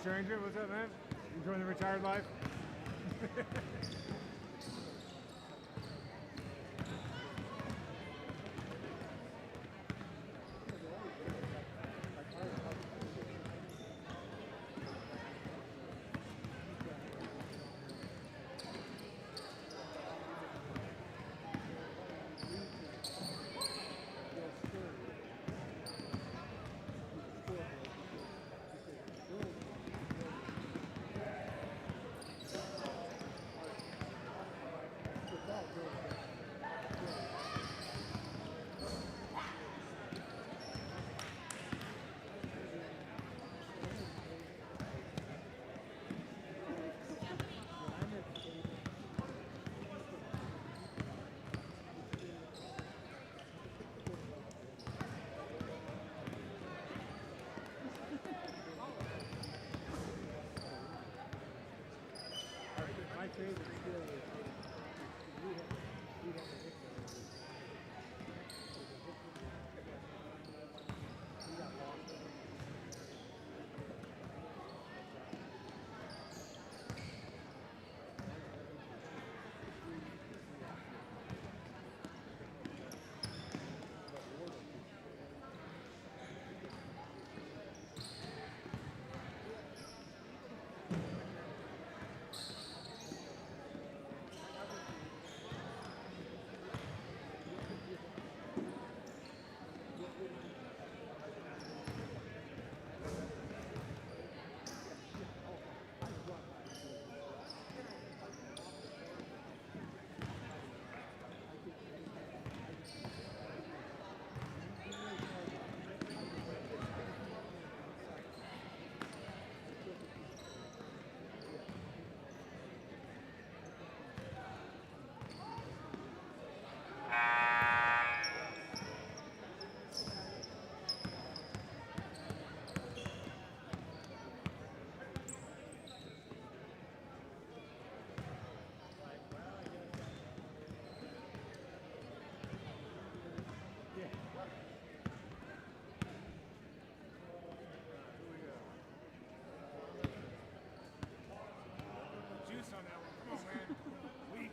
stranger. What's up, man? Enjoying the retired life? My favorite skill is we have a nickname. We got lost. Juice on that one. Come on, man. Weak.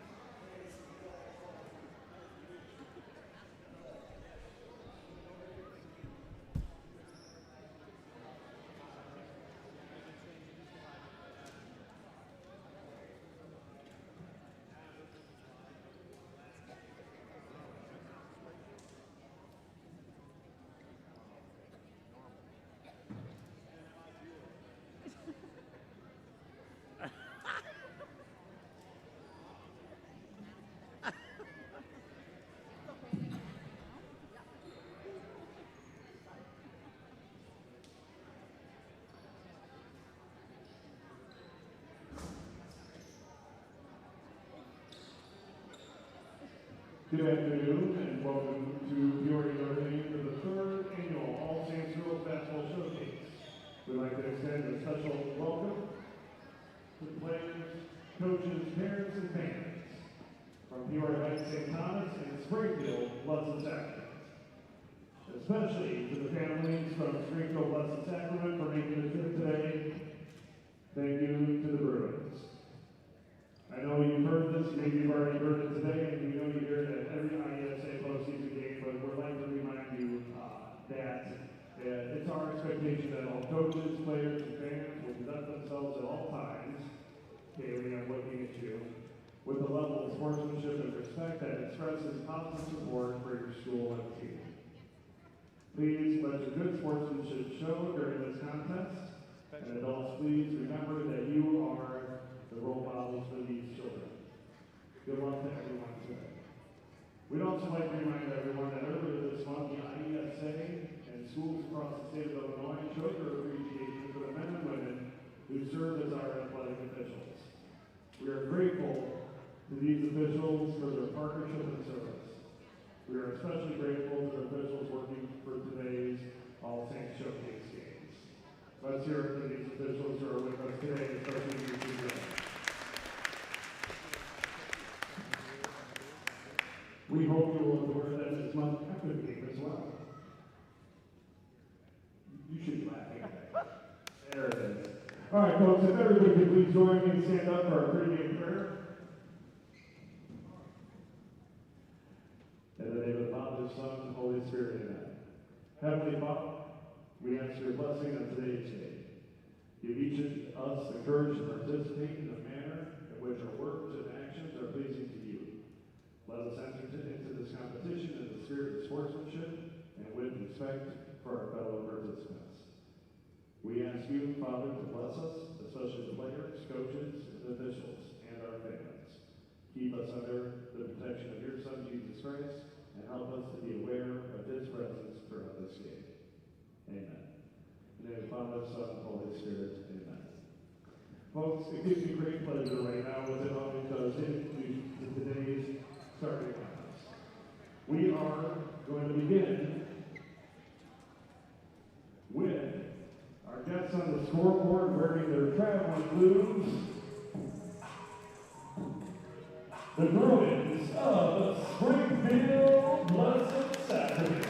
Good afternoon and welcome to Peoria, North Maine for the third annual All Saints Girls Basketball Showcase. We'd like to extend a special welcome to the players, coaches, parents, and fans from Peoria Heights, St. Thomas, and Springfield, Blessed Sacrament. Especially to the families from Springfield, Blessed Sacrament for making the trip today. Thank you to the Bruins. I know you've heard this, maybe you've already heard it today, and we know you hear it at every IESA postseason game, but we'd like to remind you that it's our expectation that all coaches, players, and fans will conduct themselves at all times, Kaylee, I'm looking at you, with a level of sportsmanship and respect that expresses positive support for your school and team. Please let your good sportsmanship show during this contest, and adults, please remember that you are the role models for these children. Good luck to everyone today. We'd also like to remind everyone that earlier this month, the IESA and schools across the state of Illinois showed their appreciation for the men and women who serve as our athletic officials. We are grateful to these officials for their partnership and service. We are especially grateful to the officials working for today's All Saints Showcase games. Let's hear it for these officials who are with us today, especially these today. We hope you will adore them this month after the game as well. You should be laughing at that. There it is. All right, folks, if everybody could please join me and stand up for our pregame prayer. In the name of the Father, Son, and Holy Spirit, amen. Heavenly Father, we ask your blessing on today's day. Give each of us the courage to participate in a manner in which our words and actions are pleasing to you. Let us enter into this competition in the spirit of sportsmanship and with respect for our fellow participants. We ask you, Father, to bless us, especially the players, coaches, and officials, and our fans. Keep us under the protection of your Son, Jesus Christ, and help us to be aware of his presence throughout this game. Amen. In the name of the Father, Son, and Holy Spirit, amen. Folks, it gives me great pleasure right now, as it always does, in today's starting lineups. We are going to begin with our guests on the scoreboard wearing their traveling blues, the Bruins of Springfield, Blessed Sacrament.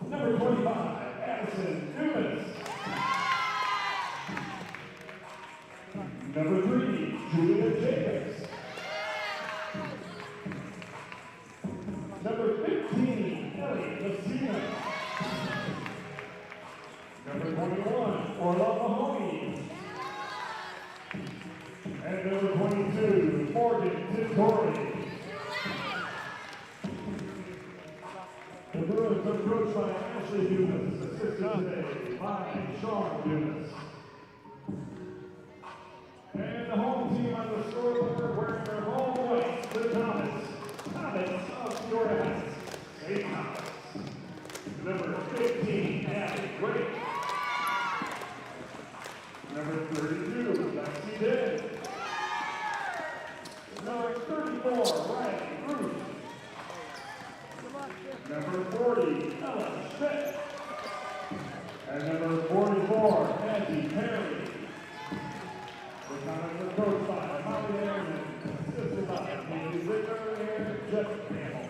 Number 25, Addison Dumas. Number 3, Julia Jacobs. Number 15, Ellie Messina. Number 21, Orla Mahoney. And number 22, Morgan Tintori. The Bruins are coached by Ashley Dumas, assisted today by Sean Dumas. And the home team on the scoreboard wearing their home whites, the Comets of Peoria Heights, St. Thomas. Number 15, Abby Wade. Number 32, Lexi Day. Number 34, Riley Bruce. Number 40, Ella Schmidt. And number 44, Angie Perry. The Comets are coached by Molly Anderson, assisted by Andy Ziegler and Jeff Campbell.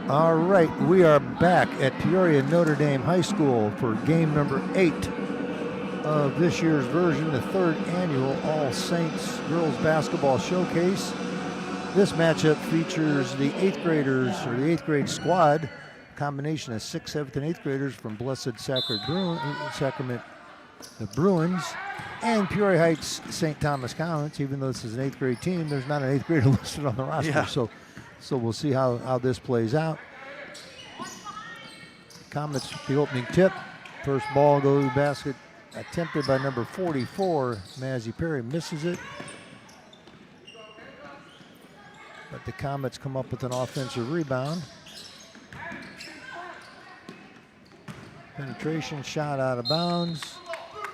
All right, we are back at Peoria Notre Dame High School for game number 8 of this year's version, the 3rd annual All Saints Girls Basketball Showcase. This matchup features the 8th graders, or the 8th grade squad, combination of 6th, 7th, and 8th graders from Blessed Sacrament, the Bruins, and Peoria Heights St. Thomas Comets. Even though this is an 8th grade team, there's not an 8th grader listed on the roster. Yeah. So we'll see how this plays out. Comets, the opening tip. First ball goes to the basket, attempted by number 44. Mazzy Perry misses it. But the Comets come up with an offensive rebound. Penetration shot out of bounds.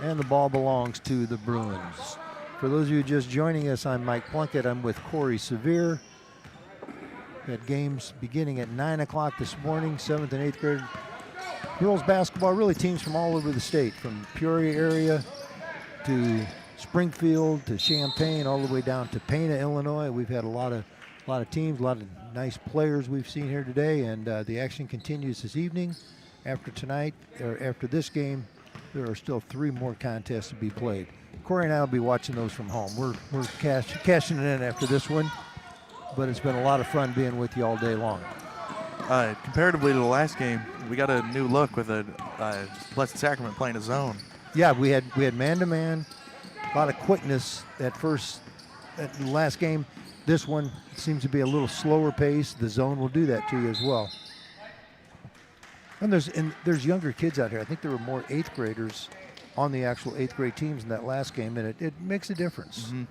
And the ball belongs to the Bruins. For those of you just joining us, I'm Mike Plunkett. I'm with Corey Sevier. We had games beginning at 9 o'clock this morning, 7th and 8th grade. Girls basketball, really teams from all over the state, from Peoria area to Springfield to Champaign, all the way down to Pana, Illinois. We've had a lot of teams, a lot of nice players we've seen here today, and the action continues this evening. After tonight, or after this game, there are still 3 more contests to be played. Corey and I will be watching those from home. We're cashing it in after this one. But it's been a lot of fun being with you all day long. Comparatively to the last game, we got a new look with a Blessed Sacrament playing a zone. Yeah, we had man-to-man, a lot of quickness at the last game. This one seems to be a little slower pace. The zone will do that to you as well. And there's younger kids out here. I think there were more 8th graders on the actual 8th grade teams in that last game, and it makes a difference. Mm-hmm.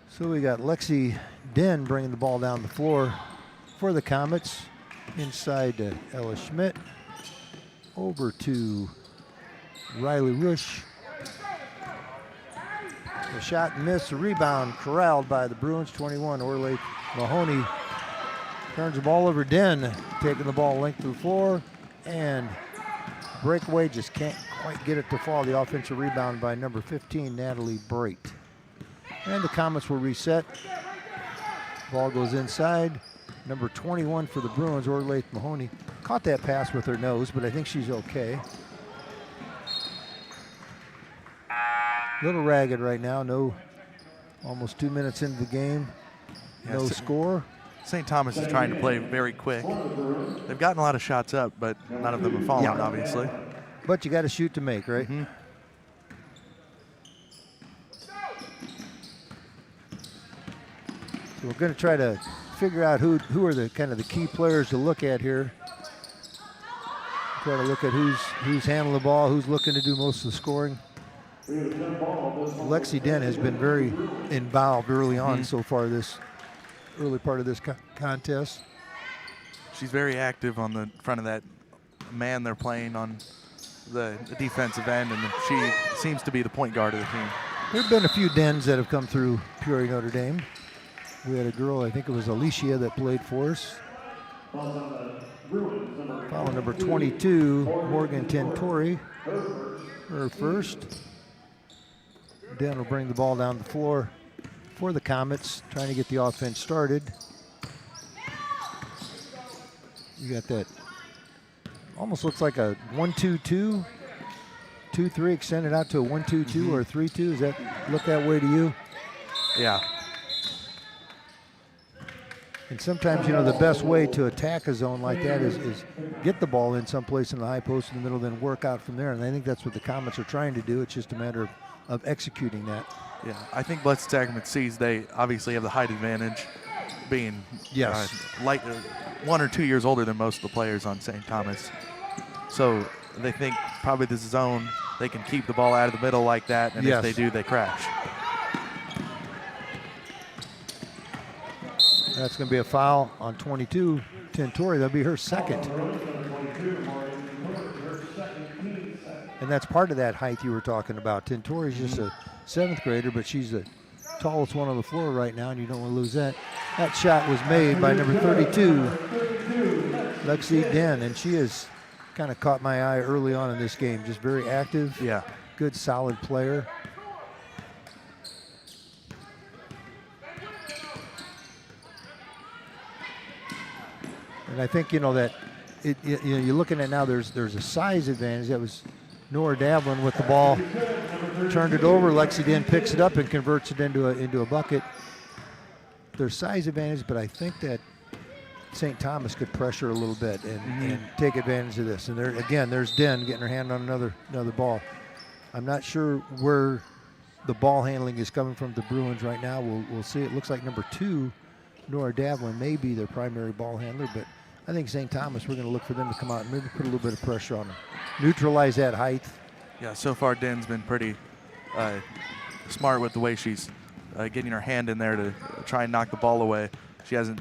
So we got Lexi Den bringing the ball down the floor for the Comets. Inside to Ella Schmidt. Over to Riley Rush. The shot missed, the rebound corralled by the Bruins. 21, Orla Mahoney turns the ball over. Den taking the ball length through the floor. And breakaway just can't quite get it to fall. The offensive rebound by number 15, Natalie Bright. And the Comets will reset. Ball goes inside. Number 21 for the Bruins, Orlaith Mahoney. Caught that pass with her nose, but I think she's okay. Little ragged right now. No, almost 2 minutes into the game. No score. St. Thomas is trying to play very quick. They've gotten a lot of shots up, but none of them have fallen, obviously. But you got to shoot to make, right? Mm-hmm. So we're going to try to figure out who are the kind of the key players to look at here. Try to look at who's handling the ball, who's looking to do most of the scoring. Lexi Den has been very involved early on so far this early part of this contest. She's very active on the front of that man they're playing on the defensive end, and she seems to be the point guard of the team. There have been a few Dens that have come through Peoria Notre Dame. We had a girl, I think it was Alicia, that played for us. Foul number 22, Morgan Tentori, her first. Den will bring the ball down the floor for the Comets, trying to get the offense started. You got that, almost looks like a 1-2-2, 2-3 extended out to a 1-2-2 or a 3-2. Does that look that way to you? Yeah. And sometimes, you know, the best way to attack a zone like that is get the ball in someplace in the high post in the middle, then work out from there. And I think that's what the Comets are trying to do. It's just a matter of executing that. Yeah, I think Blessed Sacrament sees they obviously have the height advantage, being 1 or 2 years older than most of the players on St. Thomas. So they think probably this zone, they can keep the ball out of the middle like that, and if they do, they crash. That's going to be a foul on 22, Tentori. That'll be her second. And that's part of that height you were talking about. Tentori's just a 7th grader, but she's the tallest one on the floor right now, and you don't want to lose that. That shot was made by number 32, Lexi Den, and she has kind of caught my eye early on in this game. Just very active, good, solid player. And I think, you know, that you're looking at now, there's a size advantage. That was Nora Davlin with the ball, turned it over. Lexi Den picks it up and converts it into a bucket. There's size advantage, but I think that St. Thomas could pressure a little bit and take advantage of this. And there again, there's Den getting her hand on another ball. I'm not sure where the ball handling is coming from the Bruins right now. We'll see. It looks like number 2, Nora Davlin, may be their primary ball handler, but I think St. Thomas, we're going to look for them to come out and maybe put a little bit of pressure on them. Neutralize that height. Yeah, so far Den's been pretty smart with the way she's getting her hand in there to try and knock the ball away. She hasn't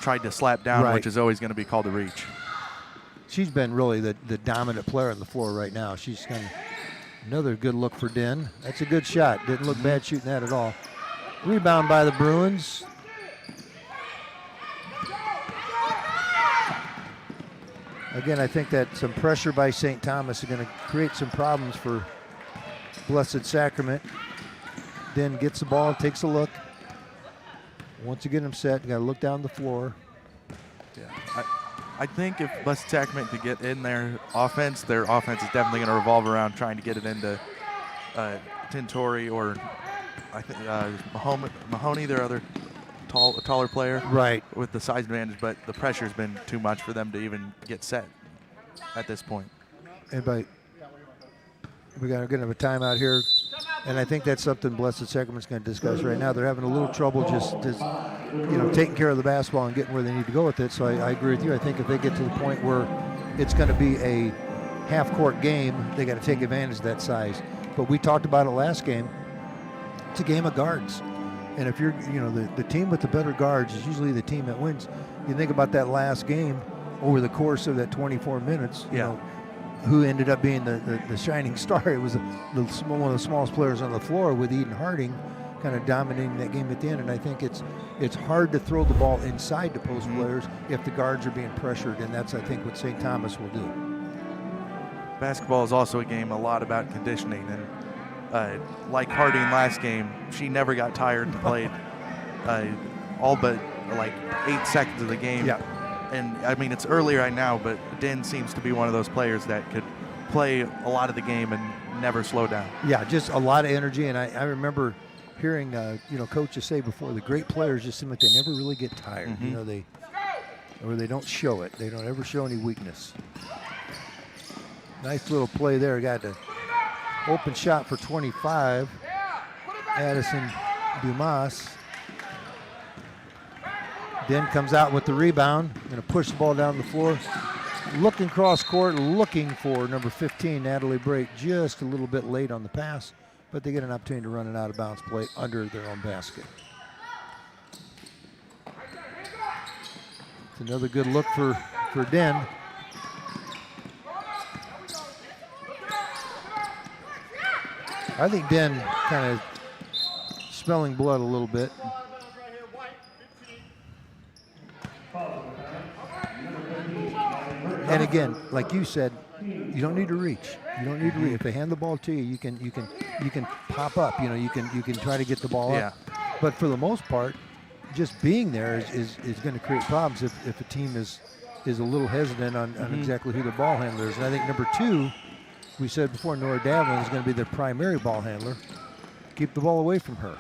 tried to slap down, which is always going to be called a reach. She's been really the dominant player on the floor right now. She's kind of another good look for Den. That's a good shot. Didn't look bad shooting that at all. Rebound by the Bruins. Again, I think that some pressure by St. Thomas is going to create some problems for Blessed Sacrament. Den gets the ball, takes a look. Once you get them set, you got to look down the floor. Yeah, I think if Blessed Sacrament could get in their offense is definitely going to revolve around trying to get it into Tentori or I think Mahoney, their other taller player, with the size advantage, but the pressure's been too much for them to even get set at this point. And we're going to have a timeout here, and I think that's something Blessed Sacrament's going to discuss right now. They're having a little trouble just taking care of the basketball and getting where they need to go with it. So I agree with you. I think if they get to the point where it's going to be a half-court game, they got to take advantage of that size. But we talked about it last game. It's a game of guards. And if you're, the team with the better guards is usually the team that wins. You think about that last game over the course of that 24 minutes, you know, who ended up being the shining star. It was one of the smallest players on the floor with Eden Harding kind of dominating that game at the end. And I think it's hard to throw the ball inside the post players if the guards are being pressured. And that's, I think, what St. Thomas will do. basketball is also a game a lot about conditioning, and like Harding last game, she never got tired and played all but like 8 seconds of the game. Yeah. And I mean, it's early right now, but Din seems to be one of those players that could play a lot of the game and never slow down. Yeah, just a lot of energy, and I remember hearing coaches say before, the great players just seem like they never really get tired. Mm-hmm. They don't show it. They don't ever show any weakness. Nice little play there. Got an open shot for 25. Addison Dumas. Den comes out with the rebound. Going to push the ball down the floor. Looking cross court, looking for number 15, Natalie Brake, just a little bit late on the pass, but they get an opportunity to run an out of bounds play under their own basket. It's another good look for Den. I think Den kind of smelling blood a little bit. And again, like you said, you don't need to reach. You don't need to reach. If they hand the ball to you, you can pop up. You can try to get the ball up. But for the most part, just being there is going to create problems if a team is a little hesitant on exactly who the ball handler is. And I think number 2, we said before, Nora Davlin is going to be their primary ball handler. Keep the ball away from her.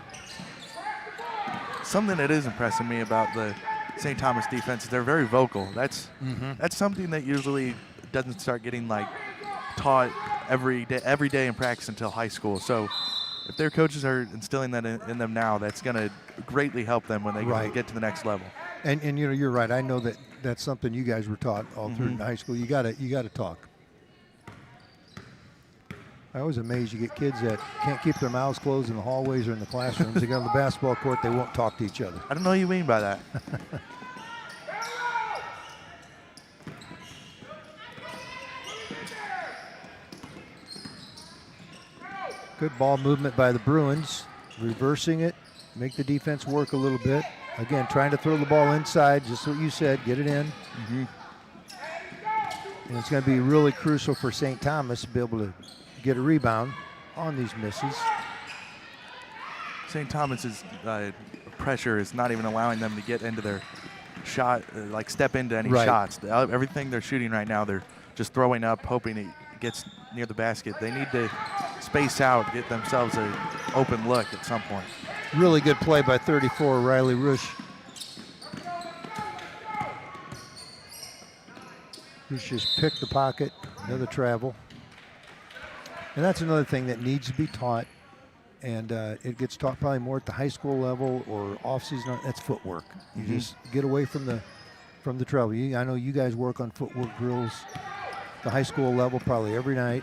Something that is impressing me about the St. Thomas defense is they're very vocal. That's something that usually doesn't start getting taught every day in practice until high school. So if their coaches are instilling that in them now, that's going to greatly help them when they get to the next level. And you're right. I know that's something you guys were taught all through high school. You got to talk. I was amazed you get kids that can't keep their mouths closed in the hallways or in the classrooms. They get on the basketball court, they won't talk to each other. I don't know what you mean by that. Good ball movement by the Bruins, reversing it, make the defense work a little bit. Again, trying to throw the ball inside, just what you said, get it in. And it's going to be really crucial for St. Thomas to be able to get a rebound on these misses. St. Thomas's pressure is not even allowing them to get into their shot, step into any shots. Everything they're shooting right now, they're just throwing up, hoping it gets near the basket. They need to space out, get themselves an open look at some point. Really good play by 34, Riley Rush. Rush just picked the pocket, another travel. And that's another thing that needs to be taught, and it gets taught probably more at the high school level or off-season. That's footwork. You just get away from the travel. I know you guys work on footwork drills, the high school level, probably every night.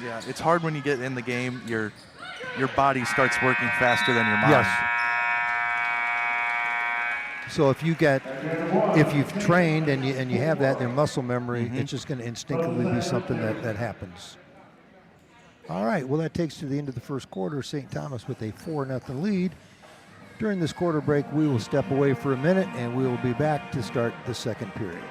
Yeah, it's hard when you get in the game. Your body starts working faster than your mind. Yes. So if you've trained and you have that, their muscle memory, it's just going to instinctively be something that happens. All right, well, that takes to the end of the first quarter. St. Thomas with a 4-0 lead. During this quarter break, we will step away for a minute, and we will be back to start the second period.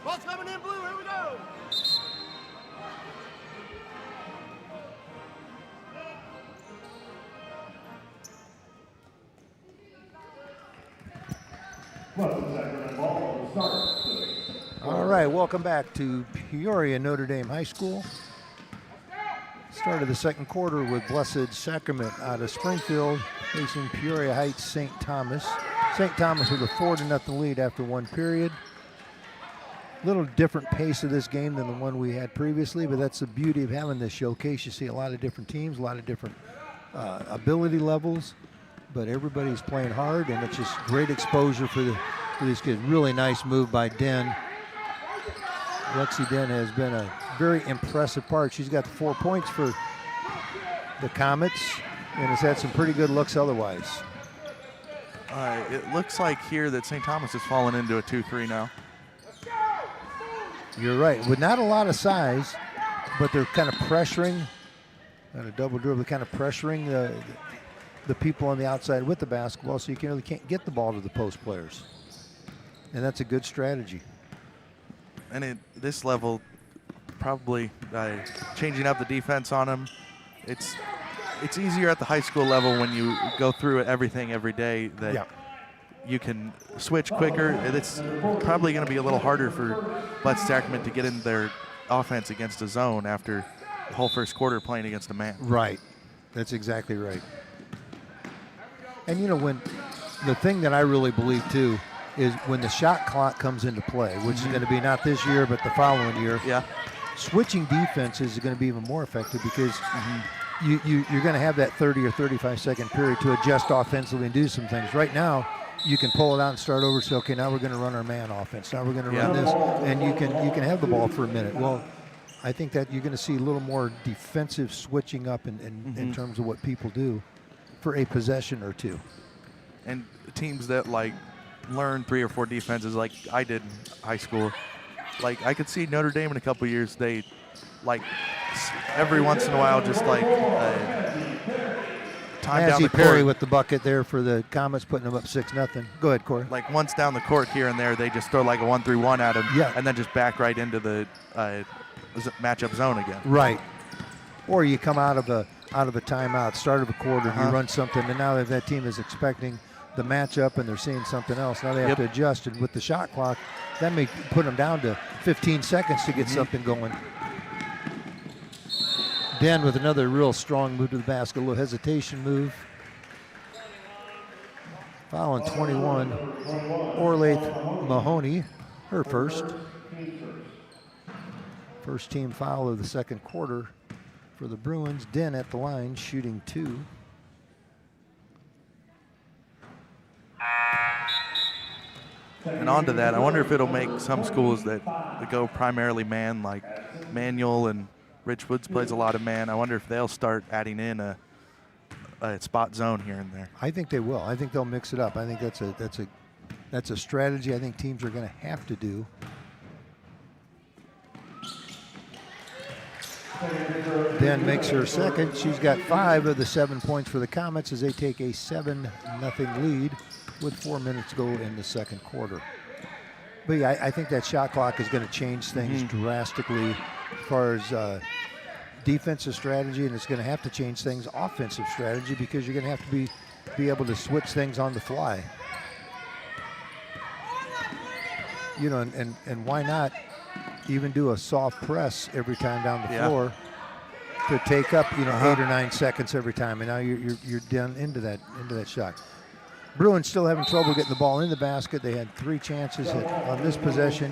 Ball's coming in blue, here we go. All right, welcome back to Peoria Notre Dame High School. Start of the second quarter with Blessed Sacrament out of Springfield facing Peoria Heights St. Thomas. St. Thomas with a 4-0 lead after one period. Little different pace of this game than the one we had previously, but that's the beauty of having this showcase. You see a lot of different teams, a lot of different ability levels, but everybody's playing hard, and it's just great exposure for these kids. Really nice move by Den. Lexi Den has been a very impressive part. She's got the 4 points for the Comets and has had some pretty good looks otherwise. It looks like here that St. Thomas has fallen into a 2-3 now. You're right. With not a lot of size, but they're kind of pressuring, and a double dribble, kind of pressuring the people on the outside with the basketball, so you really can't get the ball to the post players. And that's a good strategy. And at this level, probably changing up the defense on them. It's easier at the high school level when you go through everything every day that you can switch quicker. It's probably going to be a little harder for Blessed Sacrament to get in their offense against a zone after the whole first quarter playing against a man. Right. That's exactly right. And you know, when the thing that I really believe too is when the shot clock comes into play, which is going to be not this year but the following year. Yeah. Switching defenses is going to be even more effective because you're going to have that 30 or 35 second period to adjust offensively and do some things. Right now, you can pull it out and start over and say, okay, now we're going to run our man offense. Now we're going to run this, and you can have the ball for a minute. Well, I think that you're going to see a little more defensive switching up in terms of what people do for a possession or two. And teams that like learn 3 or 4 defenses like I did in high school, like I could see Notre Dame in a couple years, they like every once in a while just like time down the court. Perry with the bucket there for the Comets, putting them up 6-0. Go ahead, Corey. Like once down the court here and there, they just throw like a 1-3-1 at them, and then just back right into the matchup zone again. Right. Or you come out of a timeout, start of a quarter, and you run something, and now that team is expecting the matchup and they're seeing something else. Now they have to adjust, and with the shot clock, that may put them down to 15 seconds to get something going. Den with another real strong move to the basket, a little hesitation move. Foul on 21, Orlaith Mahoney, her first. First team foul of the second quarter for the Bruins. Den at the line, shooting 2. And on to that, I wonder if it'll make some schools that go primarily man, like Manual and Rich Woods plays a lot of man. I wonder if they'll start adding in a spot zone here and there. I think they will. I think they'll mix it up. I think that's a strategy I think teams are going to have to do. Den makes her second. She's got 5 of the 7 points for the Comets as they take a 7-0 lead with 4 minutes to go in the second quarter. But yeah, I think that shot clock is going to change things drastically as far as defensive strategy, and it's going to have to change things offensive strategy because you're going to have to be able to switch things on the fly. You know, and why not even do a soft press every time down the floor to take up 8 or 9 seconds every time, and now you're down into that shot. Bruins still having trouble getting the ball in the basket. They had 3 chances on this possession.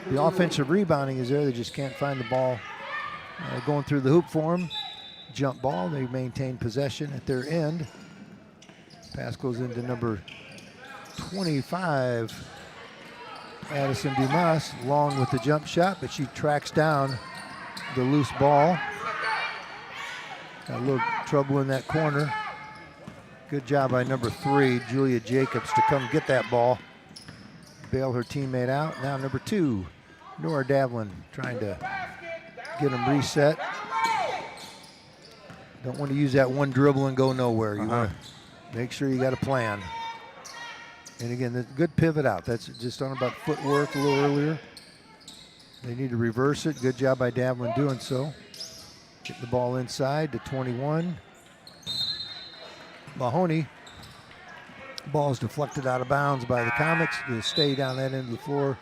The offensive rebounding is there. They just can't find the ball going through the hoop for them. Jump ball. They maintain possession at their end. Pass goes into number 25, Addison Dumas, long with the jump shot, but she tracks down the loose ball. Got a little trouble in that corner. Good job by number 3, Julia Jacobs, to come get that ball. Bail her teammate out. Now number 2, Nora Davlin, trying to get them reset. Don't want to use that one dribble and go nowhere. You want to make sure you got a plan. And again, the good pivot out. That's just on about footwork a little earlier. They need to reverse it. Good job by Davlin doing so. Get the ball inside to 21. Mahoney. Ball is deflected out of bounds by the Comets. They'll stay down that end of the floor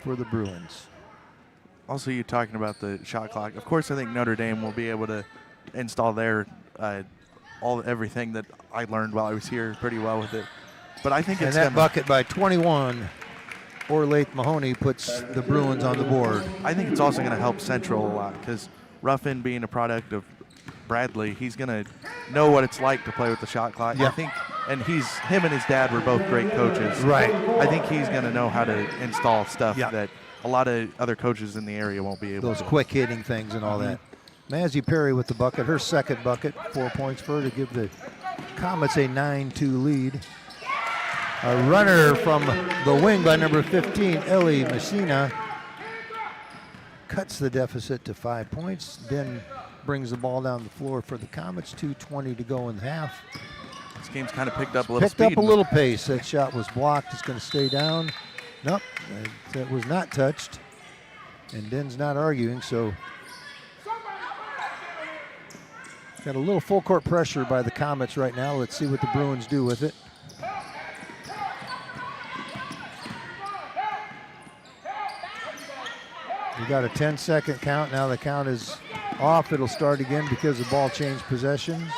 for the Bruins. Also, you talking about the shot clock. Of course, I think Notre Dame will be able to install there everything that I learned while I was here pretty well with it. But I think And it's that bucket by 21, Orlaith Mahoney puts the Bruins on the board. I think it's also going to help Central a lot because Ruffin being a product of Bradley, he's going to know what it's like to play with the shot clock. Yeah. I think, and him and his dad were both great coaches. Right. I think he's going to know how to install stuff Yeah. that a lot of other coaches in the area won't be able Those to. quick hitting things and all that. Mazzy Perry with the bucket, her second bucket, 4 points for her to give the Comets a 9-2 lead. A runner from the wing by number 15, Ellie Messina, cuts the deficit to 5 points, then brings the ball down the floor for the Comets. 2:20 to go in the half. This game's kind of picked up a little Picked up speed. a little pace. That shot was blocked. It's going to stay down. Nope, that was not touched. And Den's not arguing, so got a little full court pressure by the Comets right now. Let's see what the Bruins do with it. We got a 10-second count. Now the count is off. It'll start again because the ball changed possessions.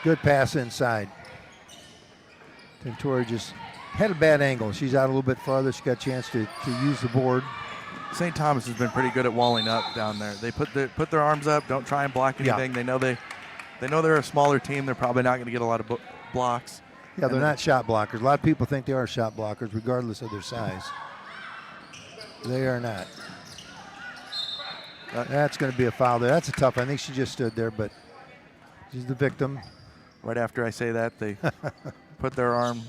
Good pass inside. Tentori just had a bad angle. She's out a little bit farther. She got a chance to use the board. St. Thomas has been pretty good at walling up down there. They put their arms up, don't try and block anything. Yeah. They know they're a smaller team. They're probably not going to get a lot of blocks. Yeah, they're not shot blockers. A lot of people think they are shot blockers regardless of their size. They are not. That's going to be a foul there. That's a tough. I think she just stood there, but she's the victim. Right after I say that, they put their arm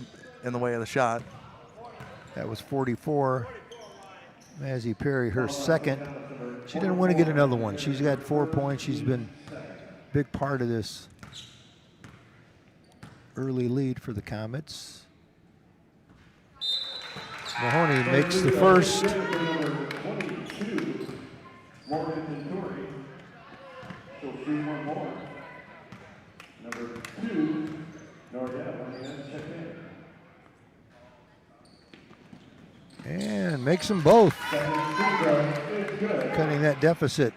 in the way of the shot. That was 44. Mazzy Perry, her second. She didn't want to get another one. She's got 4 points. She's been a big part of this early lead for the Comets. Mahoney makes the first. And makes them both. Cutting that deficit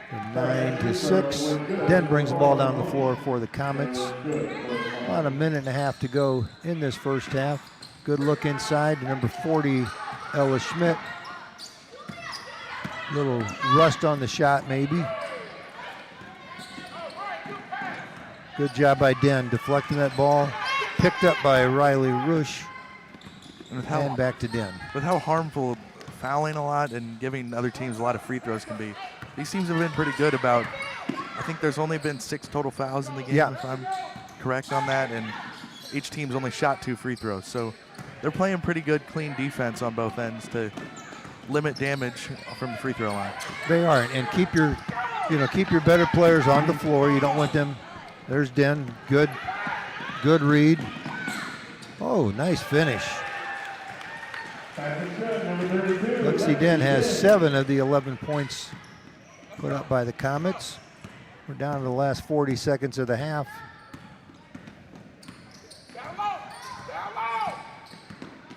from 9-6. Den brings the ball down the floor for the Comets. About a minute and a half to go in this first half. Good look inside to number 40, Ella Schmidt. Little rust on the shot maybe. Good job by Den deflecting that ball. Picked up by Riley Rush. And back to Den. With how harmful fouling a lot and giving other teams a lot of free throws can be, these teams have been pretty good about, I think there's only been 6 total fouls in the game, if I'm correct on that, and each team's only shot 2 free throws. So they're playing pretty good, clean defense on both ends to limit damage from the free throw line. They are, and keep your better players on the floor. You don't want them. There's Den, good read. Oh, nice finish. Lexi Den has 7 of the 11 points put up by the Comets. We're down to the last 40 seconds of the half.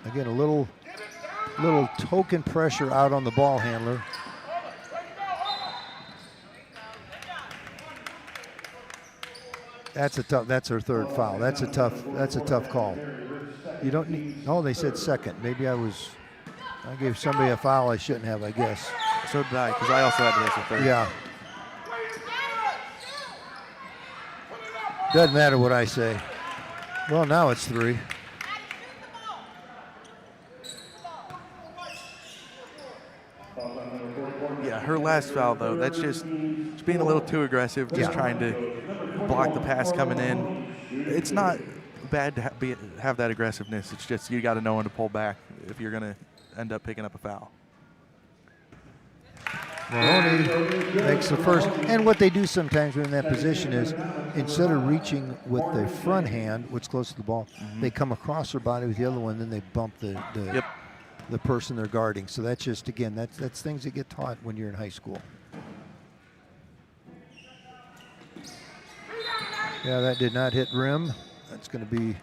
Again, a little token pressure out on the ball handler. That's her third foul. That's a tough call. You don't need, oh, they said second. Maybe I gave somebody a foul I shouldn't have, I guess. So did I, because I also had to miss a third. Yeah. Doesn't matter what I say. Well, now it's 3. Yeah, her last foul, though, that's just being a little too aggressive, just trying to block the pass coming in. It's not bad to have that aggressiveness. It's just you got to know when to pull back if you're going to end up picking up a foul. Mahoney makes the first. And what they do sometimes when in that position is instead of reaching with their front hand, which is close to the ball, they come across their body with the other one, then they bump the person they're guarding. So that's just, again, that's things that get taught when you're in high school. Yeah, that did not hit rim. That's going to be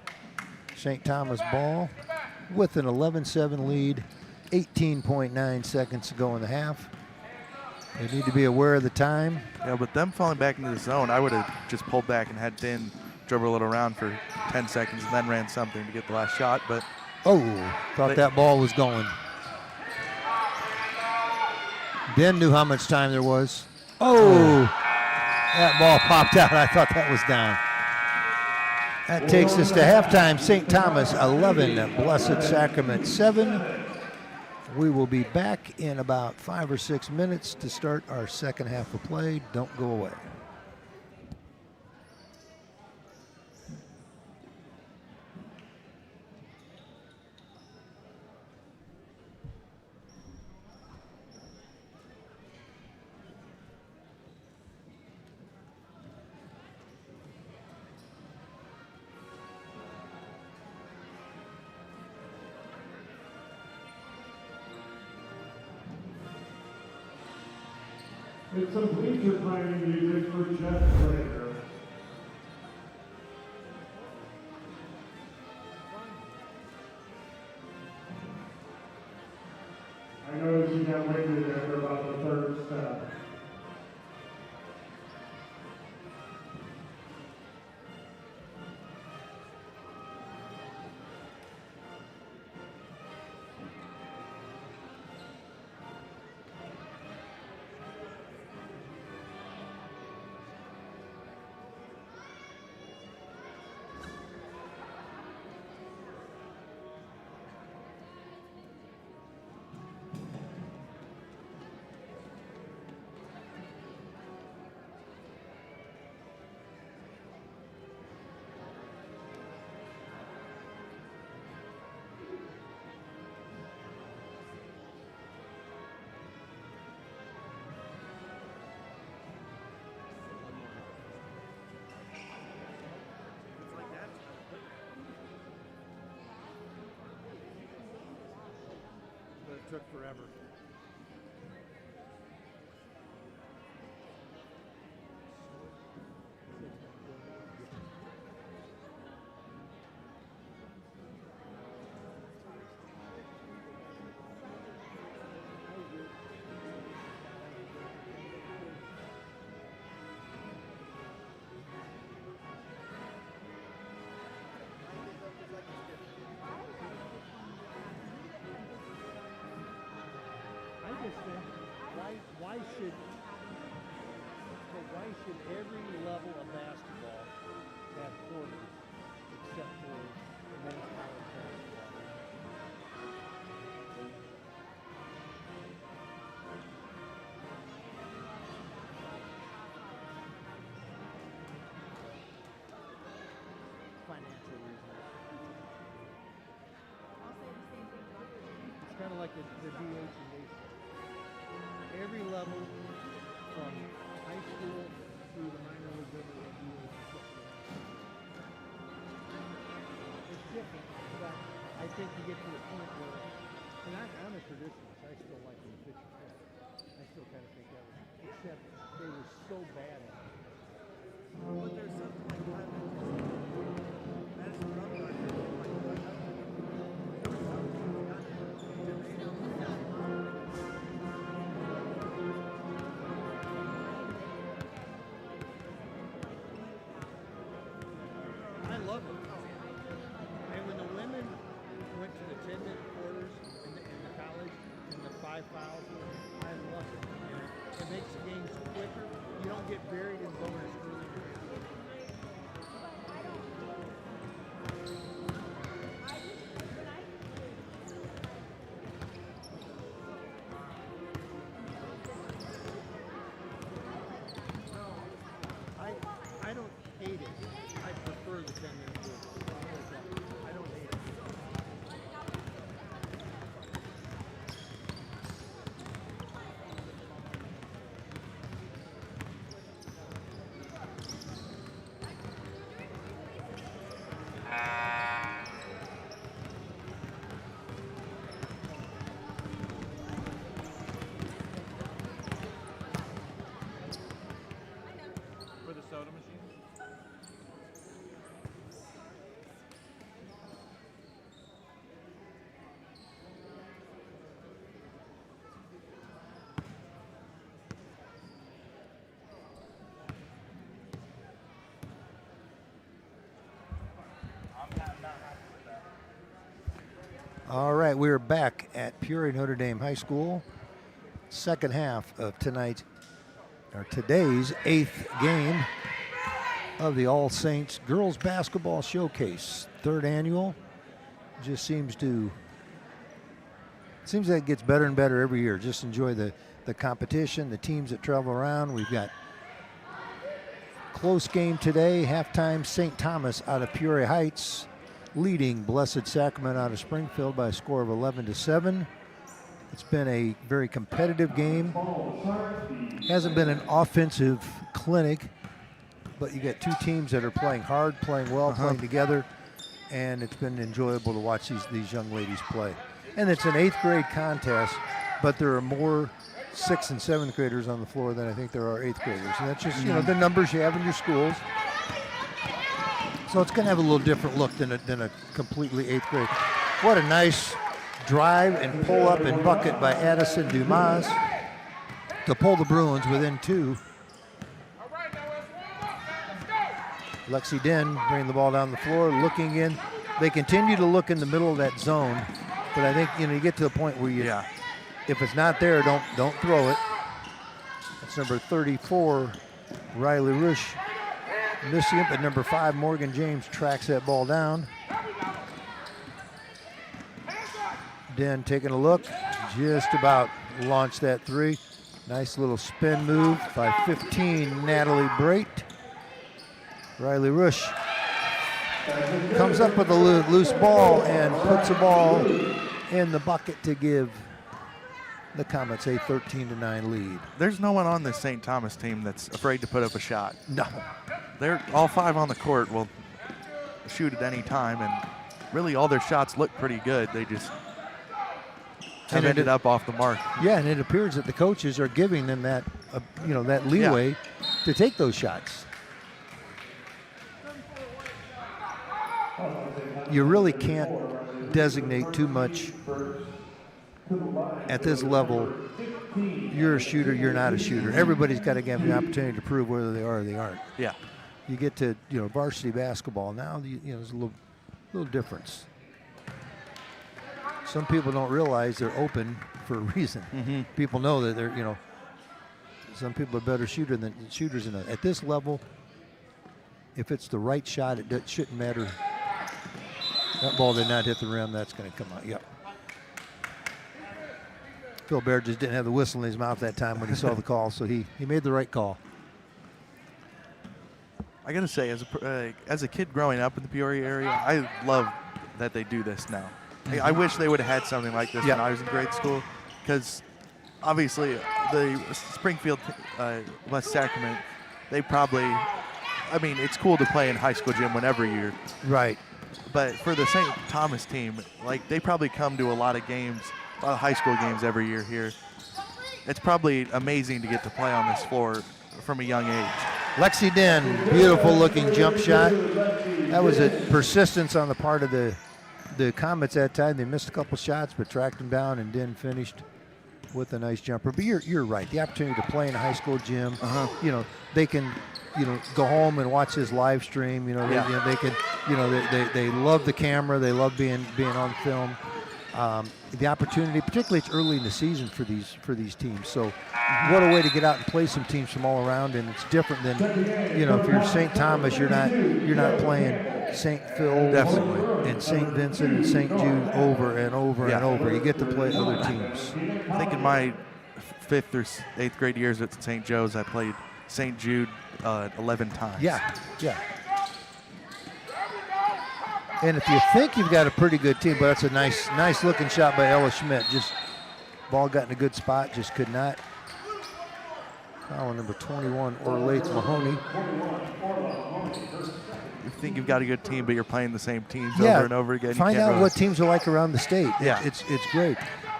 St. Thomas ball with an 11-7 lead, 18.9 seconds to go in the half. They need to be aware of the time. Yeah, but them falling back into the zone, I would have just pulled back and had Din dribble it around for 10 seconds and then ran something to get the last shot. But thought that ball was going. Ben knew how much time there was. That ball popped out. I thought that was down. That takes us to halftime. St. Thomas 11, Blessed Sacrament 7. We will be back in about 5 or 6 minutes to start our second half of play. Don't go away. It's some bleacher climbing music for Jeff Slater. I noticed you got waited there for about the third step. Took forever. Why should every level of basketball have quarters except for men's college basketball? Financial reasons. It's kind of like the DH. Every level from high school through the minor league level of it's different, but I think you get to the point where, and I'm a traditionalist, I still like the pitcher play. I still kind of think that was, except they were so bad at it. But there's something like Madison Bumgarner, I love it. And when the women went to the 10-minute quarters in the college and the 5 fouls, I love it. It makes the games quicker. You don't get buried All right, we're back at Peoria Notre Dame High School. Second half of today's 8th game of the All Saints Girls Basketball Showcase. 3rd annual. Just seems like it gets better and better every year. Just enjoy the competition, the teams that travel around. We've got close game today. Halftime, St. Thomas out of Peoria Heights leading Blessed Sacrament out of Springfield by a score of 11-7. It's been a very competitive game. Hasn't been an offensive clinic, but you got two teams that are playing hard, playing well, playing together, and it's been enjoyable to watch these young ladies play. And it's an 8th grade contest, but there are more 6th and 7th graders on the floor than I think there are 8th graders. And that's just, the numbers you have in your schools. So it's going to have a little different look than a completely 8th grade. What a nice drive and pull up and bucket by Addison Dumas to pull the Bruins within 2. Lexi Den bringing the ball down the floor, looking in. They continue to look in the middle of that zone, but I think you get to the point where if it's not there, don't throw it. That's number 34, Riley Rush. Missing it, but number 5, Morgan James, tracks that ball down. Den taking a look, just about launched that 3. Nice little spin move by 15, Natalie Brait. Riley Rush comes up with a loose ball and puts the ball in the bucket to give the Comets a 13-9 lead. There's no one on this St. Thomas team that's afraid to put up a shot. No. They're all 5 on the court will shoot at any time, and really all their shots look pretty good. They just have ended up off the mark. Yeah, and it appears that the coaches are giving them that, that leeway to take those shots. You really can't designate too much at this level. You're a shooter, you're not a shooter. Everybody's got to have the opportunity to prove whether they are or they aren't. Yeah. You get to varsity basketball now. There's a little difference. Some people don't realize they're open for a reason. People know that they're some people are better shooters than others. At this level, if it's the right shot, it shouldn't matter. That ball did not hit the rim. That's going to come out. Yep. Phil Baird just didn't have the whistle in his mouth that time when he saw the call, so he made the right call. I gotta say, as a kid growing up in the Peoria area, I love that they do this now. I wish they would have had something like this when I was in grade school, because obviously the Springfield West Sacrament, they probably, it's cool to play in high school gym whenever you're right. But for the St. Thomas team, they probably come to a lot of games, a lot of high school games every year here. It's probably amazing to get to play on this floor from a young age. Lexi Den, beautiful looking jump shot. That was a persistence on the part of the Comets that time. They missed a couple shots, but tracked them down, and Den finished with a nice jumper. But you're right. The opportunity to play in a high school gym, they can, go home and watch this live stream. They can, they love the camera. They love being on film. The opportunity, particularly it's early in the season for these teams. So what a way to get out and play some teams from all around, and it's different than, if you're St. Thomas, you're not playing St. Phil and St. Vincent and St. Jude over and over and over. You get to play other teams. I think in my 5th or 8th grade years at St. Joe's, I played St. Jude 11 times. Yeah. And if you think you've got a pretty good team, but that's a nice looking shot by Ella Schmidt. Just ball got in a good spot, just could not. Foul number 21, Orlaith Mahoney. You think you've got a good team, but you're playing the same teams over and over again. Find out what teams are like around the state. Yeah. It's great.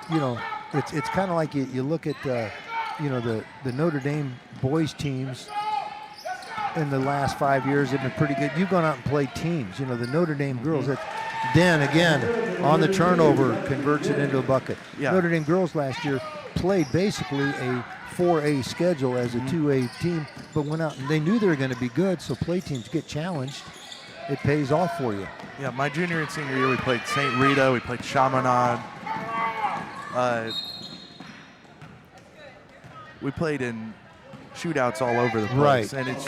It's kind of like you look at the Notre Dame boys teams in the last 5 years have been pretty good. You've gone out and played teams. The Notre Dame girls. Den again on the turnover converts it into a bucket. Yeah. Notre Dame girls last year played basically a 4A schedule as a 2A team, but went out and they knew they were going to be good. So play teams get challenged, it pays off for you. Yeah, my junior and senior year, we played St. Rita, we played Chaminade. We played in shootouts all over the place, Right. and it's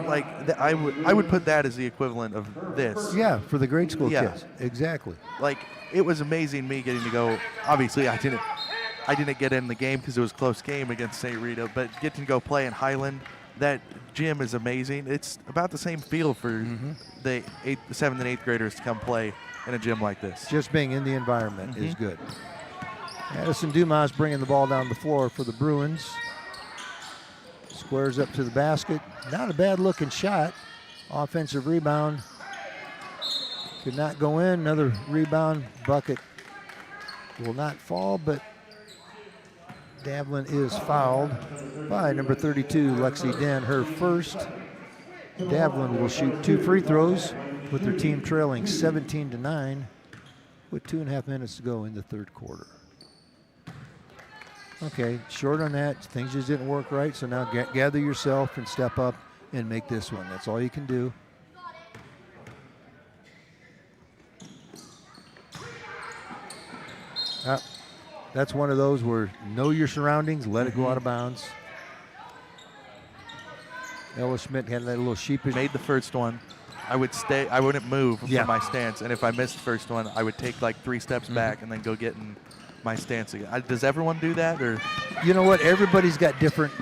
like I would put that as the equivalent of this. Yeah, for the grade school Yeah. kids. Exactly. Like it was amazing me getting to go. Obviously, I didn't get in the game because it was a close game against St. Rita, but getting to go play in Highland, that gym is amazing. It's about the same feel for the 7th and 8th graders to come play in a gym like this. Just being in the environment is good. Addison Dumas bringing the ball down the floor for the Bruins. Squares up to the basket. Not a bad looking shot. Offensive rebound. Could not go in. Another rebound bucket will not fall, but Davlin is fouled by number 32, Lexi Den, her first. Davlin will shoot 2 free throws with their team trailing 17-9 with 2.5 minutes to go in the third quarter. Okay, short on that. Things just didn't work right, so now gather yourself and step up and make this one. That's all you can do. That's one of those where know your surroundings, let it go out of bounds. Ella Schmidt had that little sheepish. Made the first one. I would stay. I wouldn't move Yeah. from my stance, and if I missed the first one, I would take like 3 steps back and then go get in my stance again. Does everyone do that, or? You know what? Everybody's got different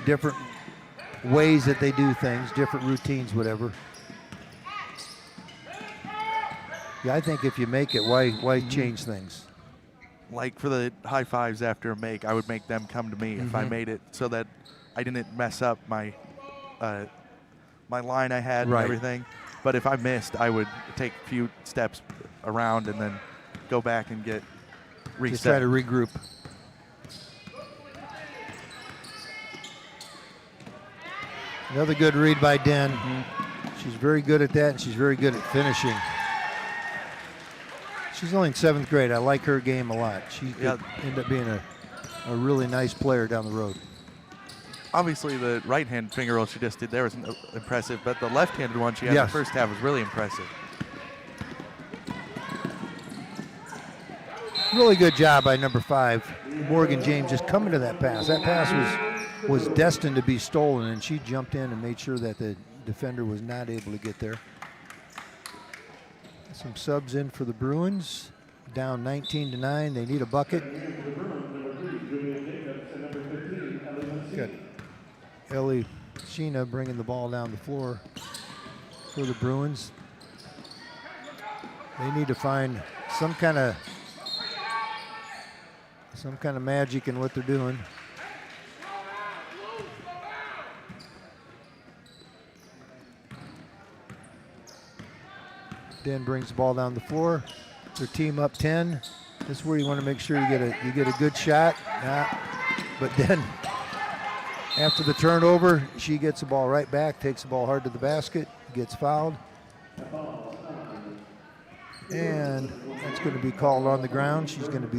ways that they do things, different routines, whatever. Yeah, I think if you make it, why change things? Like for the high fives after a make, I would make them come to me if I made it, so that I didn't mess up my my line I had and everything. But if I missed, I would take a few steps around and then go back and get reset. Just try to regroup. Another good read by Den. She's very good at that, and she's very good at finishing. She's only in 7th grade. I like her game a lot. She could end up being a really nice player down the road. Obviously, the right-hand finger roll she just did there was impressive, but the left-handed one she had in the first half was really impressive. Really good job by number 5, Morgan James, just coming to that pass. That pass was destined to be stolen, and she jumped in and made sure that the defender was not able to get there. Some subs in for the Bruins. Down 19-9. They need a bucket. Good. Ellie Sheena bringing the ball down the floor for the Bruins. They need to find some kind of magic in what they're doing. Den brings the ball down the floor. Their team up 10. This is where you want to make sure you get a good shot. But then after the turnover, she gets the ball right back, takes the ball hard to the basket, gets fouled. And that's going to be called on the ground. She's going to be,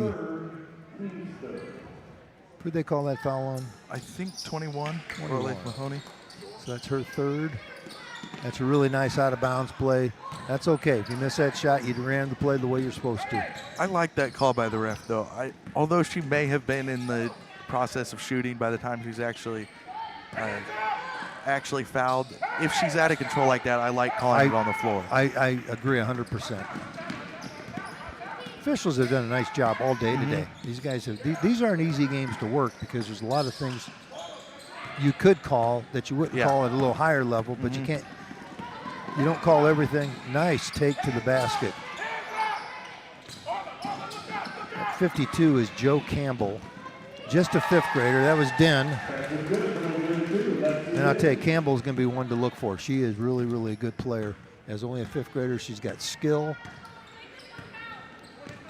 who'd they call that foul on? I think 21. Lake Mahoney. So that's her third. That's a really nice out-of-bounds play. That's okay. If you miss that shot, you ran the play the way you're supposed to. I like that call by the ref, though. Although she may have been in the process of shooting by the time she's actually fouled, if she's out of control like that, I like calling it on the floor. I agree 100%. Officials have done a nice job all day today. These guys have. These aren't easy games to work because there's a lot of things you could call that you wouldn't call at a little higher level, but you can't. You don't call everything. Nice take to the basket. At 52 is Joe Campbell, just a 5th grader. That was Den. And I'll tell you, Campbell's going to be one to look for. She is really, really a good player. As only a 5th grader, she's got skill.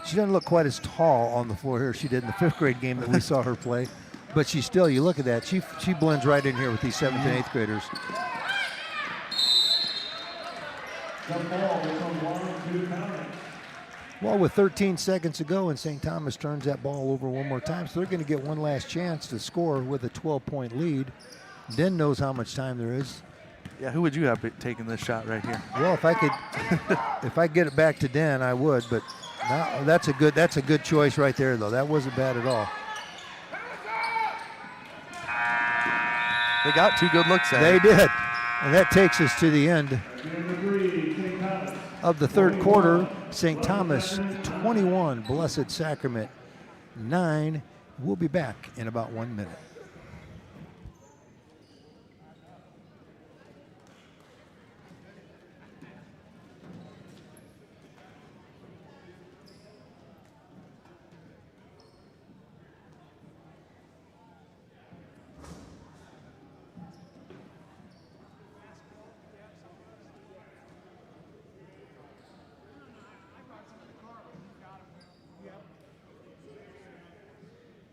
She doesn't look quite as tall on the floor here as she did in the 5th grade game that we saw her play. But she's still, you look at that, she blends right in here with these 7th and 8th graders. Well, with 13 seconds to go, and St. Thomas turns that ball over one more time, so they're going to get one last chance to score with a 12-point lead. Den knows how much time there is. Yeah, who would you have taken this shot right here? Well, if I could, if I get it back to Den, I would. But no, that's a good choice right there, though. That wasn't bad at all. They got 2 good looks at They it. did, and that takes us to the end of the third quarter. St. Thomas 21, Blessed Sacrament 9. We'll be back in about 1 minute.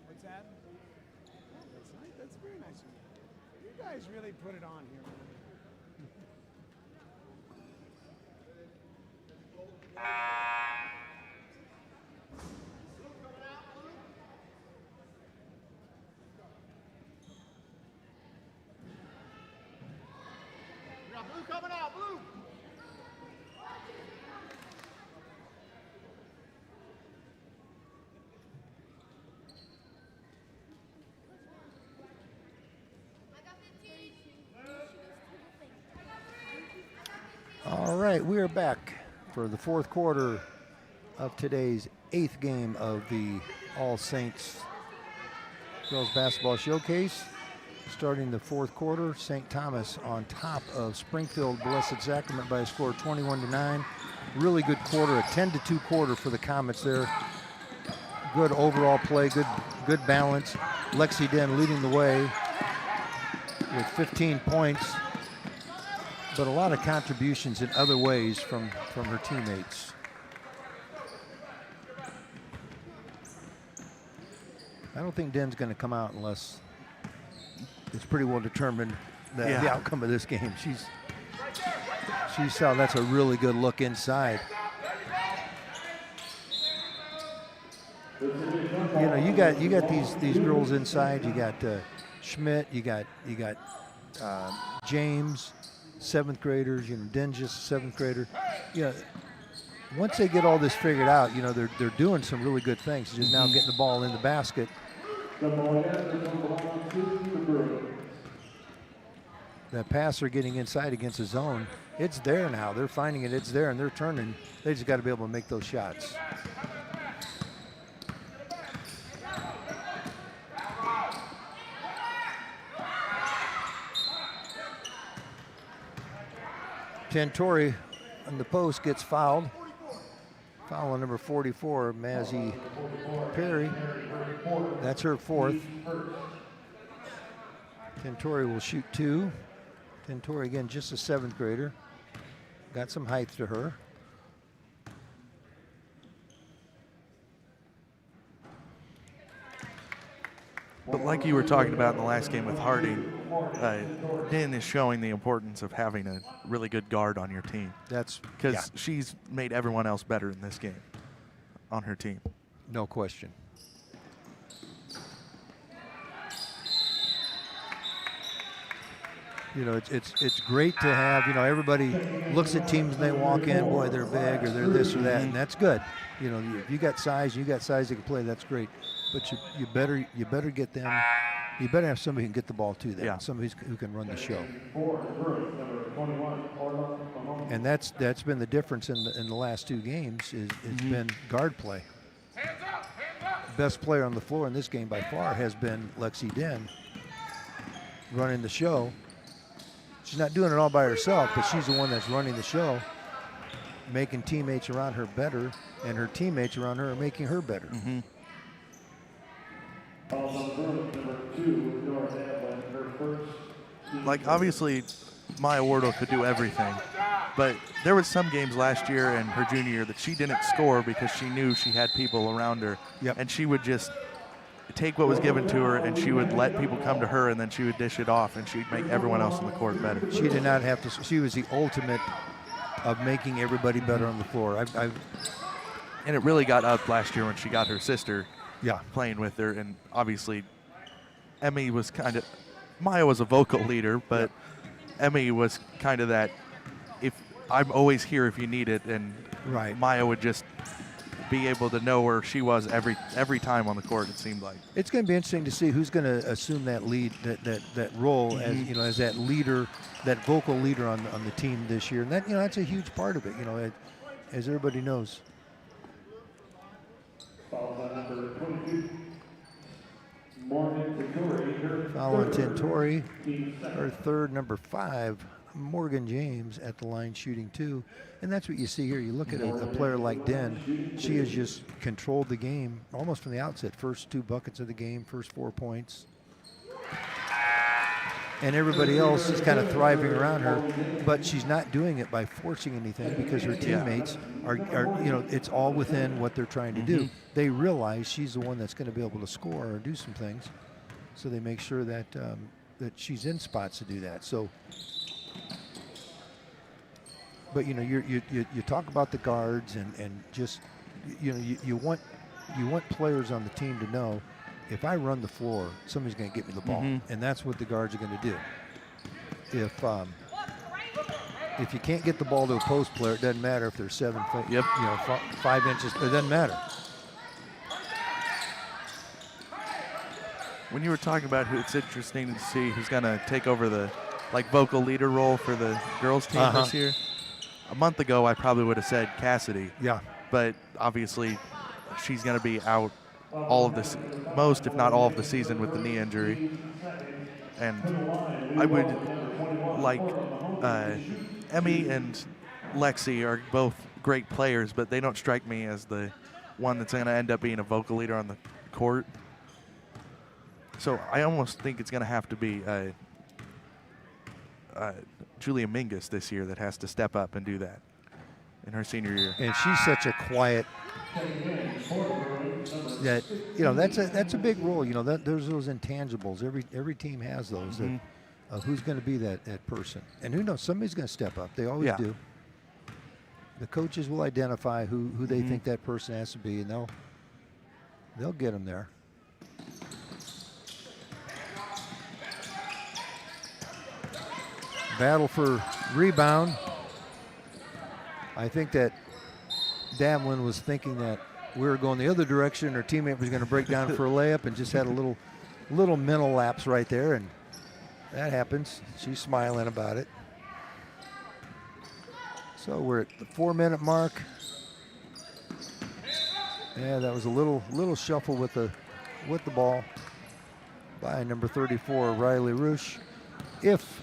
What's that? That's nice. That's very nice of you. You guys really put it on here. All right, we are back for the fourth quarter of today's 8th game of the All Saints Girls Basketball Showcase. Starting the fourth quarter, St. Thomas on top of Springfield Blessed Sacrament by a score of 21-9. Really good quarter, a 10-2 quarter for the Comets there. Good overall play, good balance. Lexi Den leading the way with 15 points, but a lot of contributions in other ways from her teammates. I don't think Den's going to come out unless it's pretty well determined the outcome of this game. She saw that's a really good look inside. You know, you got these girls inside. You got Schmidt. You got James, 7th graders. You know, Den just a 7th grader. Yeah. Once they get all this figured out, you know, they're doing some really good things. Just now getting the ball in the basket. That passer getting inside against the zone, it's there now. They're finding it, it's there, and they're turning. They just got to be able to make those shots. Tantori on the post gets fouled. Foul on number 44, Mazzy Perry. That's her 4th. Tantori will shoot 2. Tantori, again, just a 7th grader. Got some height to her. But like you were talking about in the last game with Harding, Den is showing the importance of having a really good guard on your team. That's because she's made everyone else better in this game on her team. No question. You know, it's great to have, you know, everybody looks at teams and they walk in, boy, they're big or they're this or that, and that's good. You know, if you got size, that can play, that's great. But you better get them. You better have somebody who can get the ball to them. Somebody who can run the show. And that's been the difference in the last 2 games. It's been guard play. Best player on the floor in this game by far has been Lexi Den, running the show. She's not doing it all by herself, but she's the one that's running the show, making teammates around her better, and her teammates around her are making her better. Like, obviously, Maya Wardle could do everything, but there was some games last year and her junior year that she didn't score because she knew she had people around her, and she would just take what was given to her and she would let people come to her and then she would dish it off and she'd make everyone else on the court better. She did not have to. She was the ultimate of making everybody better on the floor. And it really got up last year when she got her sister playing with her, and obviously Emmy was Maya was a vocal leader, but Emmy was kind of that, if I'm always here if you need it, and Right. Maya would just be able to know where she was every time on the court, it seemed like. It's going to be interesting to see who's going to assume that lead, that role as as that leader, that vocal leader on the team this year, and that that's a huge part of it. As everybody knows. Foul on number 22. Morgan Tentori. Foul on Tentori. Her third, number 5, Morgan James at the line shooting 2. And that's what you see here. You look at a player like Den. She has just controlled the game almost from the outset. First 2 buckets of the game, first 4 points. And everybody else is kind of thriving around her, but she's not doing it by forcing anything because her teammates are it's all within what they're trying to do. They realize she's the one that's going to be able to score or do some things, so they make sure that that she's in spots to do that. So, but you talk about the guards and just you want players on the team to know, if I run the floor, somebody's going to get me the ball, and that's what the guards are going to do. If you can't get the ball to a post player, it doesn't matter if they're 7 feet, 5 inches. It doesn't matter. When you were talking about who, it's interesting to see who's going to take over the vocal leader role for the girls team this year. A month ago, I probably would have said Cassidy. Yeah. But obviously, she's going to be out all of this, most if not all of the season with the knee injury. And I would Emmy and Lexi are both great players, but they don't strike me as the one that's going to end up being a vocal leader on the court. So I almost think it's going to have to be Julia Mingus this year that has to step up and do that in her senior year. And she's such a quiet. That's a big role. There's those intangibles. Every team has those. Who's going to be that person? And who knows? Somebody's going to step up. They always do. The coaches will identify who they think that person has to be, and they'll get them there. Battle for rebound. I think that Davlin was thinking that we were going the other direction. Her teammate was going to break down for a layup and just had a little mental lapse right there, and that happens. She's smiling about it. So we're at the 4-minute mark. Yeah, that was a little shuffle with the ball by number 34, Riley Roosh. If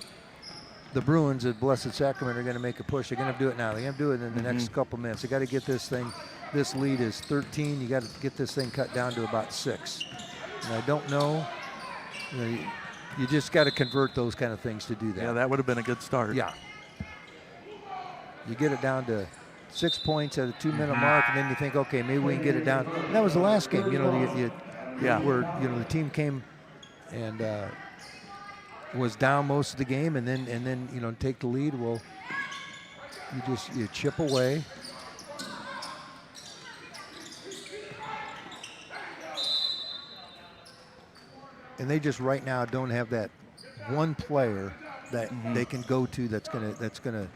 the Bruins at Blessed Sacrament are going to make a push, they're going to do it now. They're going to do it in the next couple minutes. They got to get this thing. This lead is 13. You got to get this thing cut down to about 6. And I don't know. You just got to convert those kind of things to do that. Yeah, that would have been a good start. Yeah. You get it down to 6 points at a 2-minute mark, and then you think, okay, maybe we can get it down. And that was the last game. Where the team came and was down most of the game, and then take the lead. Well, you chip away. And they just right now don't have that one player that they can go to that's gonna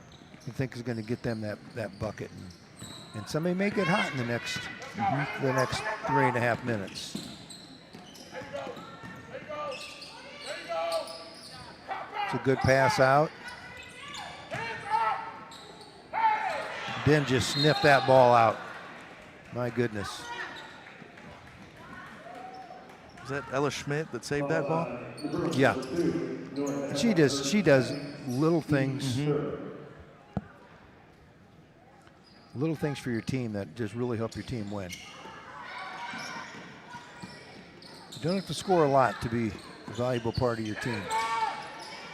you think is gonna get them that bucket, and somebody may get hot in the next 3.5 minutes. It's a good pass out. Den just sniffed that ball out. My goodness. Was that Ella Schmidt that saved that ball? Yeah. She does little things. Little things for your team that just really help your team win. You don't have to score a lot to be a valuable part of your team.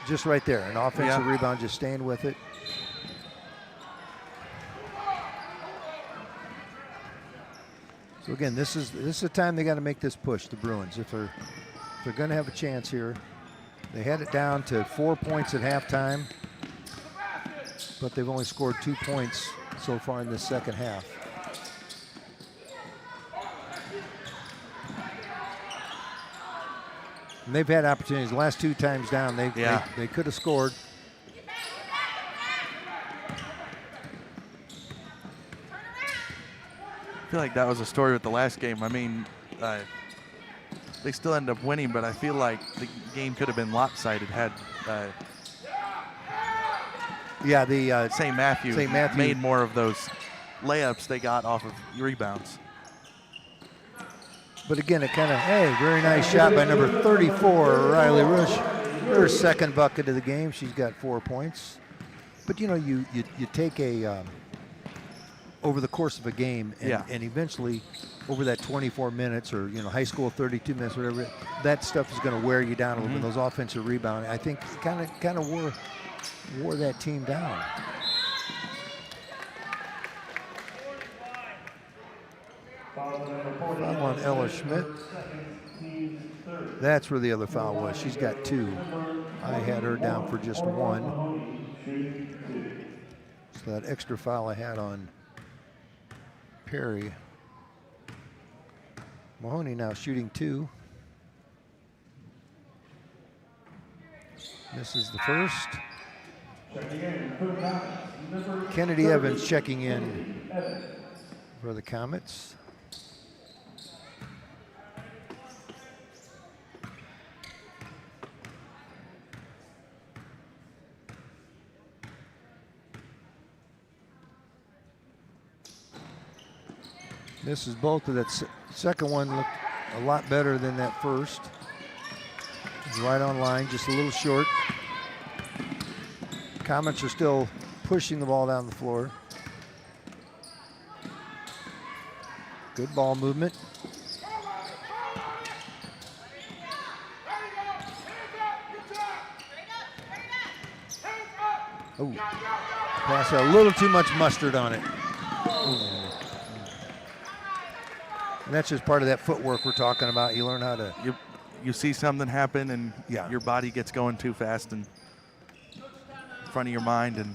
Just right there, an offensive rebound, just staying with it. So again, this is the time they got to make this push, the Bruins. If they're going to have a chance here. They had it down to 4 points at halftime, but they've only scored 2 points so far in this second half. And they've had opportunities. The last 2 times down, they could have scored. feel like that was a story with the last game. I mean, they still ended up winning, but I feel like the game could have been lopsided had the St. Matthew made more of those layups they got off of rebounds. But again, it kind of, hey, very nice shot by number 34, Riley Rush. Her second bucket of the game. She's got 4 points. But you know, you take a over the course of a game, and eventually, over that 24 minutes, or you know, high school 32 minutes, whatever, that stuff is going to wear you down a little bit. Those offensive rebound, I think, kind of wore that team down. Foul on Ella Schmidt. That's where the other foul was. She's got 2. I had her down for just 1. So that extra foul I had on Perry. Mahoney now shooting 2. Misses the first. Kennedy Evans checking in for the Comets. Misses both of that. Second one looked a lot better than that first. It's right on line, just a little short. Comets are still pushing the ball down the floor. Good ball movement. Oh, pass a little too much mustard on it. Ooh. And that's just part of that footwork we're talking about. You learn how to... You see something happen, and your body gets going too fast and in front of your mind, and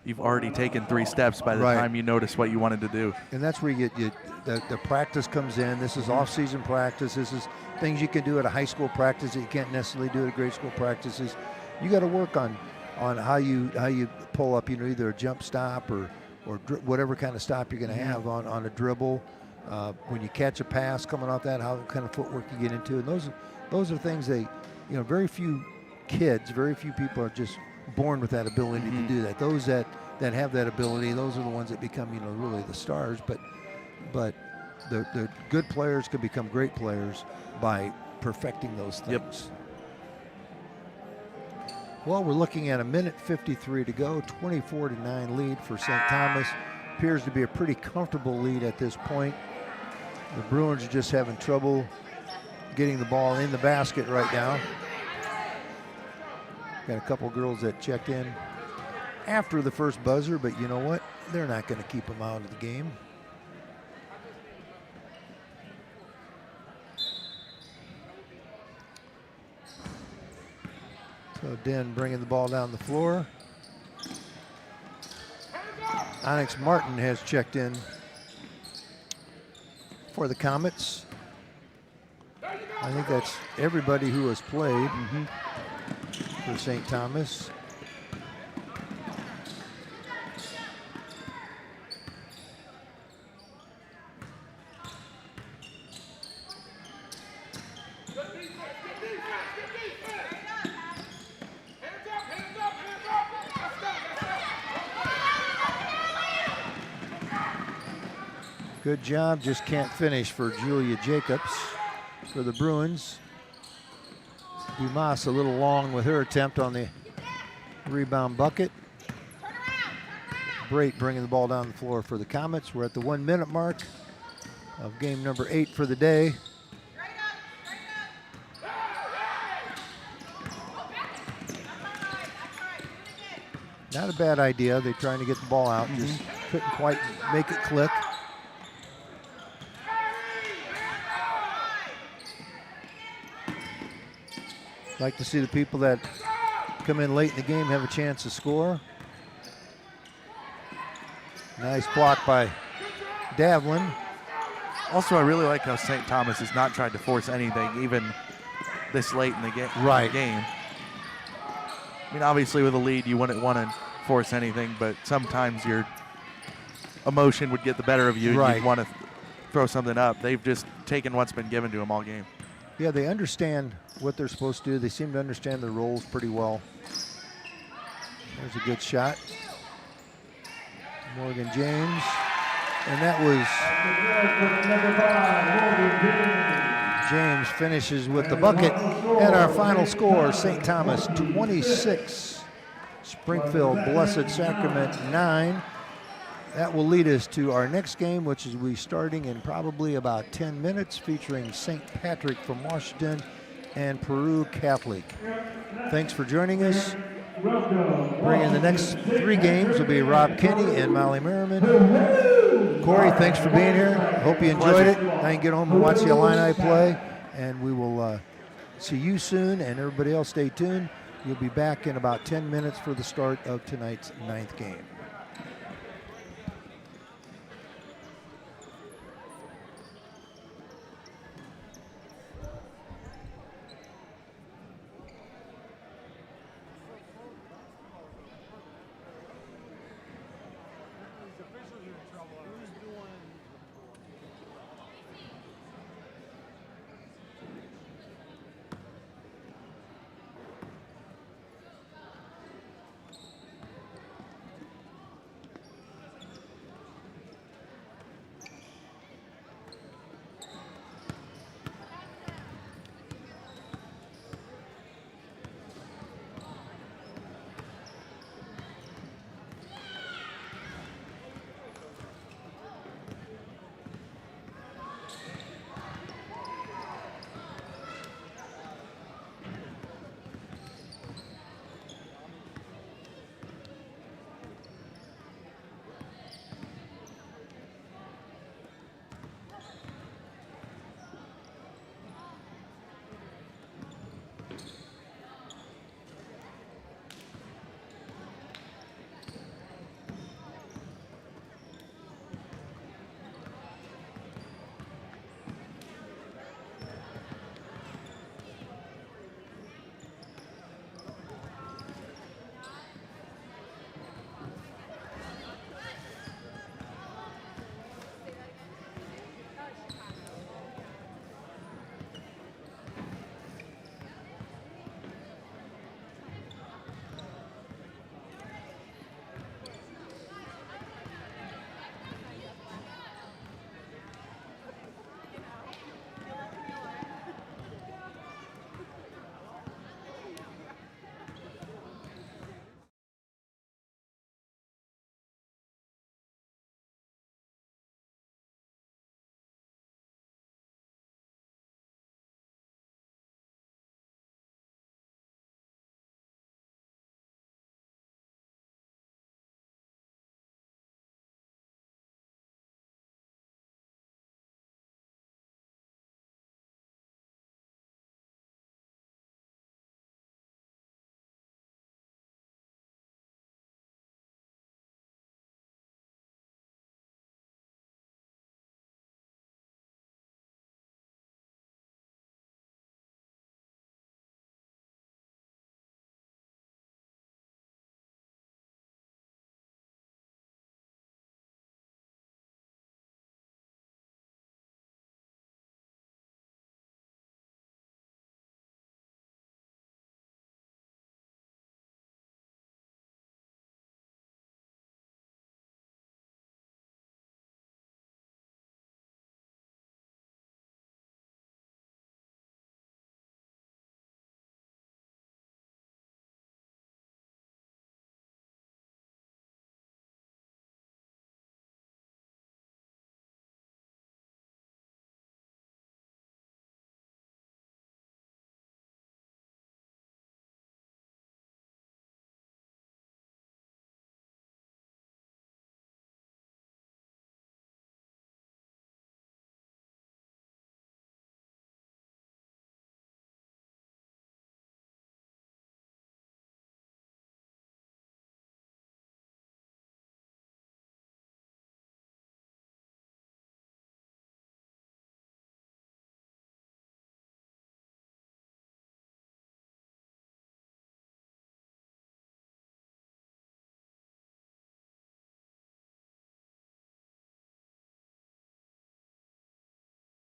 you've already taken 3 steps by the time you notice what you wanted to do. And that's where the practice comes in. This is off-season practice. This is things you can do at a high school practice that you can't necessarily do at grade school practices. You got to work on how you pull up, you know, either a jump stop or whatever kind of stop you're going to have on a dribble. When you catch a pass coming off that, how kind of footwork you get into, and those are things very few kids, very few people are just born with that ability to do that. Those that have that ability, those are the ones that become, you know, really the stars. But the good players can become great players by perfecting those things. Well, we're looking at 1:53 to go, 24-9 lead for St. Thomas. Appears to be a pretty comfortable lead at this point. The Bruins are just having trouble getting the ball in the basket right now. Got a couple girls that checked in after the first buzzer, but you know what? They're not going to keep them out of the game. So Den bringing the ball down the floor. Onyx Martin has checked in for the Comets. I think that's everybody who has played for St. Thomas. Good job, just can't finish for Julia Jacobs for the Bruins. Dumas a little long with her attempt on the rebound bucket. Brait bringing the ball down the floor for the Comets. We're at the 1 minute mark of game number 8 for the day. Not a bad idea. They're trying to get the ball out, just couldn't quite make it click. Like to see the people that come in late in the game have a chance to score. Nice block by Davlin. Also, I really like how St. Thomas has not tried to force anything, even this late in the game. I mean, obviously with a lead, you wouldn't want to force anything, but sometimes you're emotion would get the better of you and Right. you'd want to throw something up. They've just taken what's been given to them all game. Yeah, they understand what they're supposed to do. They seem to understand their roles pretty well. There's a good shot. Morgan James. And that was James finishes with the bucket. And our final score, St. Thomas 26, Springfield Blessed Sacrament 9. That will lead us to our next game, which is we starting in probably about 10 minutes, featuring St. Patrick from Washington and Peru Catholic. Thanks for joining us. Bringing the next 3 games will be Rob Kinney and Molly Merriman. Corey, thanks for being here. Hope you enjoyed it. Now you can get home and watch the Illini play, and we will see you soon, and everybody else stay tuned. You'll be back in about 10 minutes for the start of tonight's 9th game.